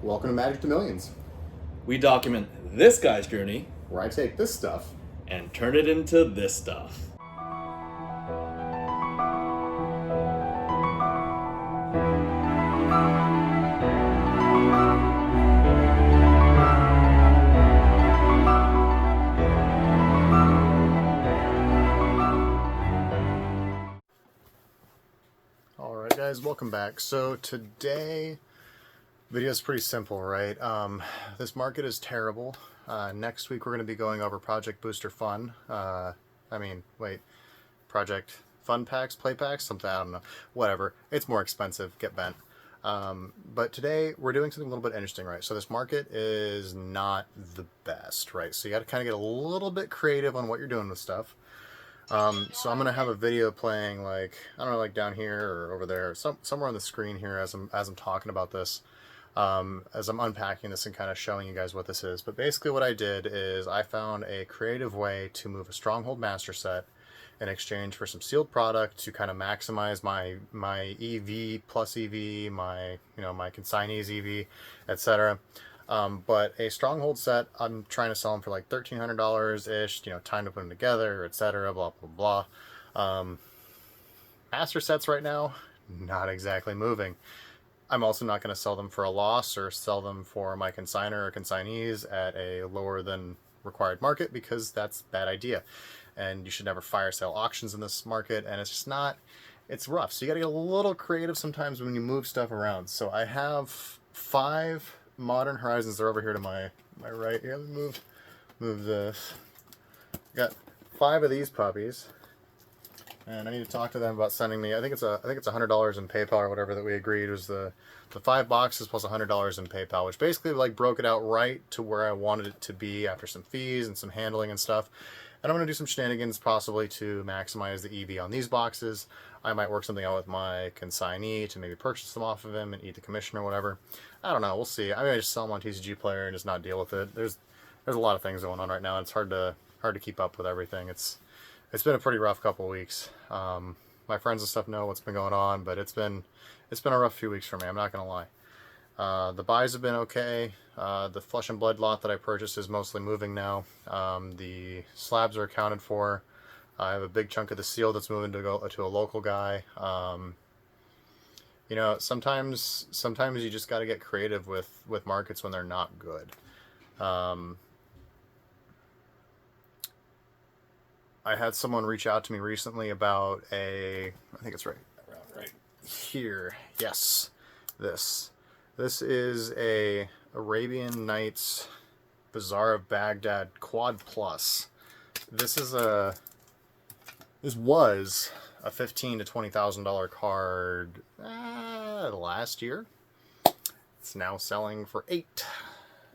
Welcome to Magic to Millions, We document this guy's journey where I take this stuff. and turn it into this stuff. Alright guys, welcome back. So today, video is pretty simple, right? This market is terrible. Next week we're going to be going over Project Booster Fun. Project Fun Packs, Play Packs, something, I don't know. Whatever. It's more expensive, get bent. But today we're doing something a little bit interesting, right? So this market is not the best, right? So you got to kind of get a little bit creative on what you're doing with stuff. So I'm gonna have a video playing, like, I don't know, like down here or over there, somewhere on the screen here as I'm talking about this, as I'm unpacking this and kind of showing you guys what this is. But basically what I did is I found a creative way to move a Stronghold Master set in exchange for some sealed product to kind of maximize my EV plus EV, my consignees EV, etc. But a Stronghold set, I'm trying to sell them for like $1,300-ish, time to put them together, etc., blah, blah, blah. Master sets right now, not exactly moving. I'm also not going to sell them for a loss or sell them for my consigner or consignees at a lower than required market, because that's a bad idea. And you should never fire sale auctions in this market, and it's just not, it's rough. So you got to get a little creative sometimes when you move stuff around. So I have 5 Modern Horizons. They're over here to my right here. Let me move this. Got 5 of these puppies, and I need to talk to them about sending me. I think it's $100 in PayPal or whatever that we agreed was the 5 boxes plus $100 in PayPal, which basically like broke it out right to where I wanted it to be after some fees and some handling and stuff. And I'm going to do some shenanigans possibly to maximize the EV on these boxes. I might work something out with my consignee to maybe purchase them off of him and eat the commission or whatever. I don't know. We'll see. I may just sell them on TCG Player and just not deal with it. There's a lot of things going on right now. It's hard to keep up with everything. It's been a pretty rough couple of weeks. My friends and stuff know what's been going on, but it's been a rough few weeks for me. I'm not gonna lie. The buys have been okay. The Flesh and Blood lot that I purchased is mostly moving now. The slabs are accounted for. I have a big chunk of the seal that's moving to go to a local guy. Sometimes you just got to get creative with markets when they're not good. I had someone reach out to me recently about I think it's right here. Yes, this is a Arabian Nights Bazaar of Baghdad Quad Plus. This was a $15,000 to $20,000 card last year. It's now selling for $8,000,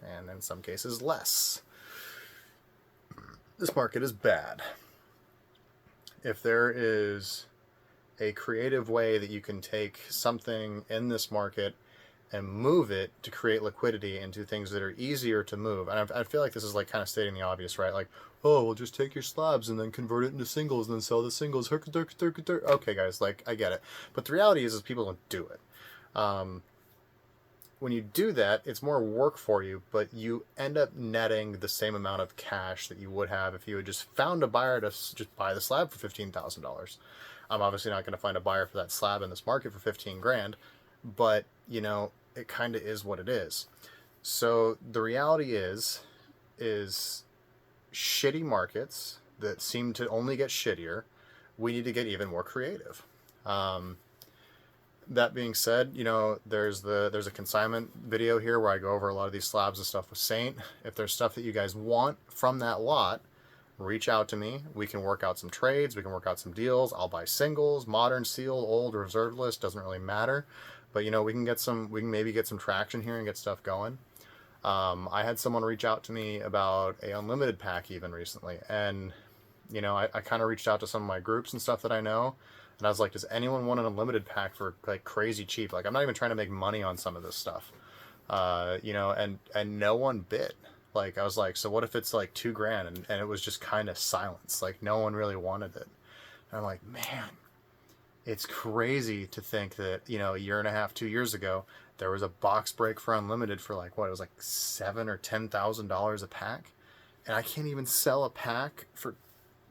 and in some cases less. This market is bad. If there is a creative way that you can take something in this market and move it to create liquidity into things that are easier to move. And I feel like this is like kind of stating the obvious, right? Like, oh, well, just take your slabs and then convert it into singles and then sell the singles. Okay, guys, like, I get it. But the reality is people don't do it. When you do that, it's more work for you, but you end up netting the same amount of cash that you would have if you had just found a buyer to just buy the slab for $15,000. I'm obviously not going to find a buyer for that slab in this market for 15 grand, but it kind of is what it is. So the reality is shitty markets that seem to only get shittier. We need to get even more creative. That being said, there's a consignment video here where I go over a lot of these slabs and stuff with Saint. If there's stuff that you guys want from that lot, reach out to me. We can work out some trades. We can work out some deals. I'll buy singles, modern, sealed, old, reserved list. Doesn't really matter. But we can maybe get some traction here and get stuff going. I had someone reach out to me about a unlimited pack even recently, and I kind of reached out to some of my groups and stuff that I know, and I was like, does anyone want an unlimited pack for like crazy cheap? Like, I'm not even trying to make money on some of this stuff, and no one bid. Like, I was like, so what if it's like $2,000? And it was just kind of silence. Like, no one really wanted it. And I'm like, man, it's crazy to think that, a year and a half, 2 years ago, there was a box break for Unlimited for like, what, it was like $7,000 or $10,000 a pack. And I can't even sell a pack for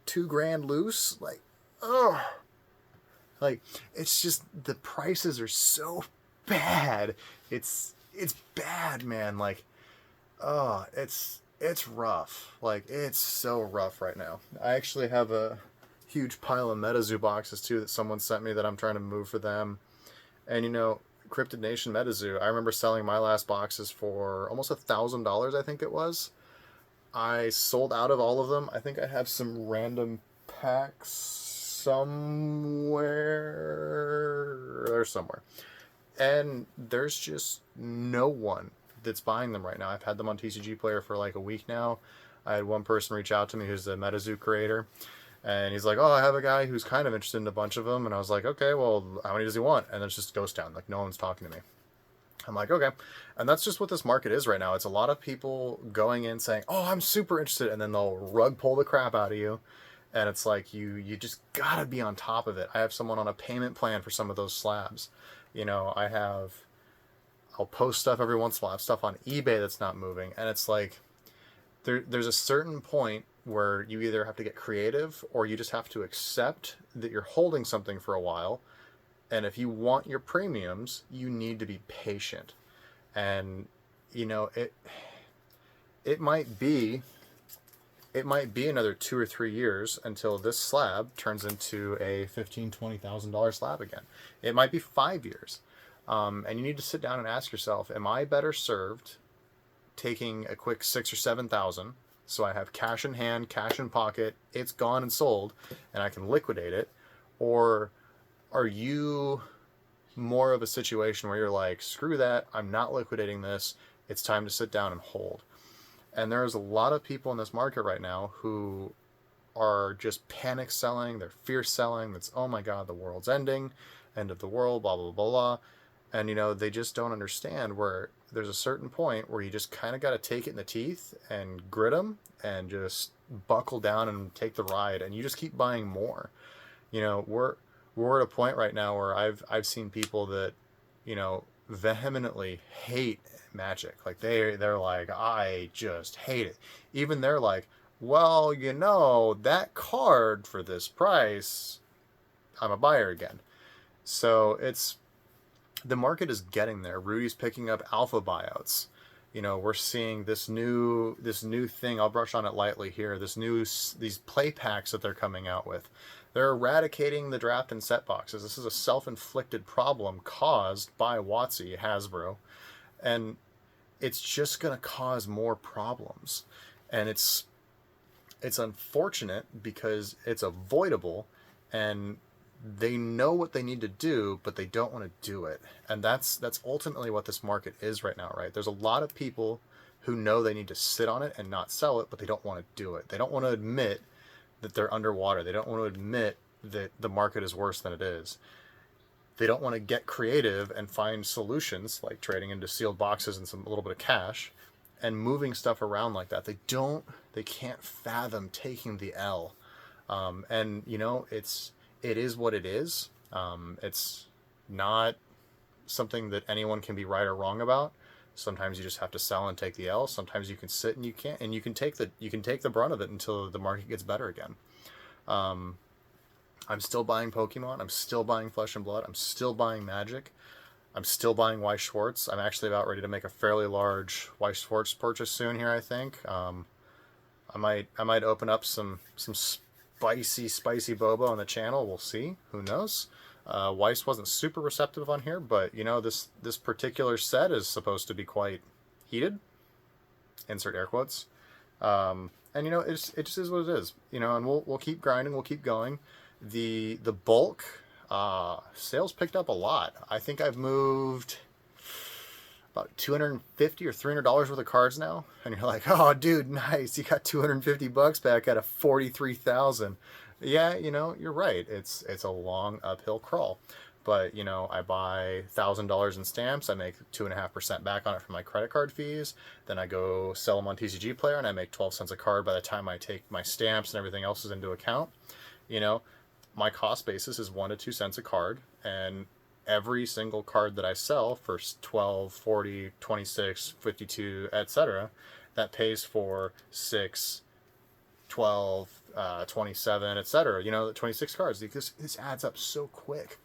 $2,000 loose. Like, oh, like, it's just, the prices are so bad. It's bad, man. Like, oh, it's rough. Like, it's so rough right now. I actually have a huge pile of MetaZoo boxes too that someone sent me that I'm trying to move for them. And you know, Cryptid Nation MetaZoo, I remember selling my last boxes for almost $1,000, I think it was. I sold out of all of them. I think I have some random packs somewhere. And there's just no one that's buying them right now. I've had them on TCG Player for like a week now. I had one person reach out to me who's the MetaZoo creator. And he's like, oh, I have a guy who's kind of interested in a bunch of them. And I was like, okay, well, how many does he want? And then it's just ghost town. Like, no one's talking to me. I'm like, okay. And that's just what this market is right now. It's a lot of people going in saying, oh, I'm super interested. And then they'll rug pull the crap out of you. And it's like, you just gotta be on top of it. I have someone on a payment plan for some of those slabs. You know, I'll post stuff every once in a while. I have stuff on eBay that's not moving. And it's like, there's a certain point where you either have to get creative or you just have to accept that you're holding something for a while. And if you want your premiums, you need to be patient. And, you know, it might be another 2 or 3 years until this slab turns into a $15,000-$20,000 slab again. It might be 5 years. And you need to sit down and ask yourself, am I better served taking a quick 6,000 or 7,000 so I have cash in hand, cash in pocket, it's gone and sold, and I can liquidate it? Or are you more of a situation where you're like, screw that, I'm not liquidating this, it's time to sit down and hold? And there's a lot of people in this market right now who are just panic selling, they're fear selling, that's, oh my god, the world's ending, end of the world, blah, blah, blah, blah. And, you know, they just don't understand where there's a certain point where you just kind of got to take it in the teeth and grit them and just buckle down and take the ride. And you just keep buying more. You know, we're at a point right now where I've seen people that, you know, vehemently hate Magic. Like they're like, I just hate it. Even they're like, well, you know, that card for this price, I'm a buyer again. So the market is getting there. Rudy's picking up alpha buyouts. You know, we're seeing this new thing. I'll brush on it lightly here. These play packs that they're coming out with. They're eradicating the draft and set boxes. This is a self-inflicted problem caused by WotC, Hasbro, and it's just going to cause more problems. And it's unfortunate because it's avoidable, and they know what they need to do, but they don't want to do it. And that's ultimately what this market is right now, right? There's a lot of people who know they need to sit on it and not sell it, but they don't want to do it. They don't want to admit that they're underwater. They don't want to admit that the market is worse than it is. They don't want to get creative and find solutions like trading into sealed boxes and a little bit of cash and moving stuff around like that. They can't fathom taking the L. And you know, it is what it is. It's not something that anyone can be right or wrong about. Sometimes you just have to sell and take the L. Sometimes you can sit and you can't, and you can take the brunt of it until the market gets better again. I'm still buying Pokemon. I'm still buying Flesh and Blood. I'm still buying Magic. I'm still buying Weiss Schwarz. I'm actually about ready to make a fairly large Weiss Schwarz purchase soon here, I think. I might open up some spicy boba on the channel. We'll see. Who knows? Weiss wasn't super receptive on here, but you know, this particular set is supposed to be quite heated. Insert air quotes. And you know, it just is what it is. You know, and we'll keep grinding. We'll keep going. The bulk sales picked up a lot. I think I've moved about $250 or $300 worth of cards now, and you're like, oh dude, nice, you got $250 back out of 43,000. Yeah, you know, you're right, it's a long uphill crawl, but you know, I buy $1,000 in stamps, I make 2.5% back on it from my credit card fees, then I go sell them on TCG Player and I make 12 cents a card by the time I take my stamps and everything else is into account. You know, my cost basis is 1 to 2 cents a card, and every single card that I sell for 12, 40, 26, 52, etc., that pays for 6, 12, 27, etc., you know, 26 cards. This adds up so quick.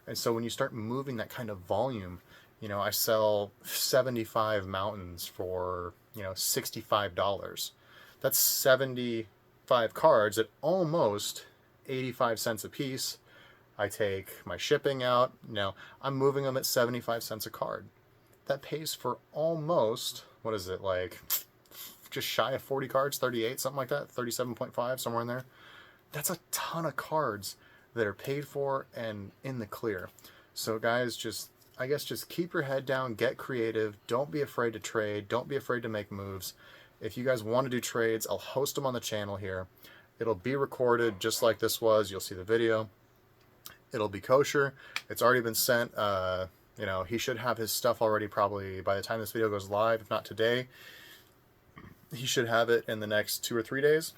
And so when you start moving that kind of volume, you know, I sell 75 mountains for, you know, $65. That's 75 cards at almost 85 cents a piece. I take my shipping out. Now, I'm moving them at 75 cents a card. That pays for almost, what is it, like just shy of 40 cards, 38, something like that, 37.5, somewhere in there. That's a ton of cards that are paid for and in the clear. So guys, I guess just keep your head down, get creative, don't be afraid to trade, don't be afraid to make moves. If you guys want to do trades, I'll host them on the channel here. It'll be recorded just like this was. You'll see the video. It'll be kosher. It's already been sent. You know, he should have his stuff already probably by the time this video goes live, if not today. He should have it in the next 2 or 3 days.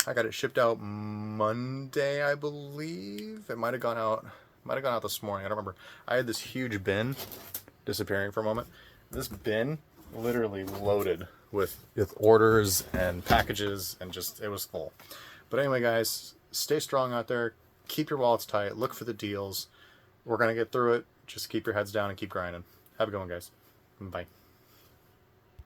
I got it shipped out Monday, I believe. It might have gone out this morning. I don't remember. I had this huge bin disappearing for a moment. This bin literally loaded with orders and packages, and just, it was full. But anyway, guys, stay strong out there. Keep your wallets tight. Look for the deals. We're going to get through it. Just keep your heads down and keep grinding. Have a good one, guys. Bye.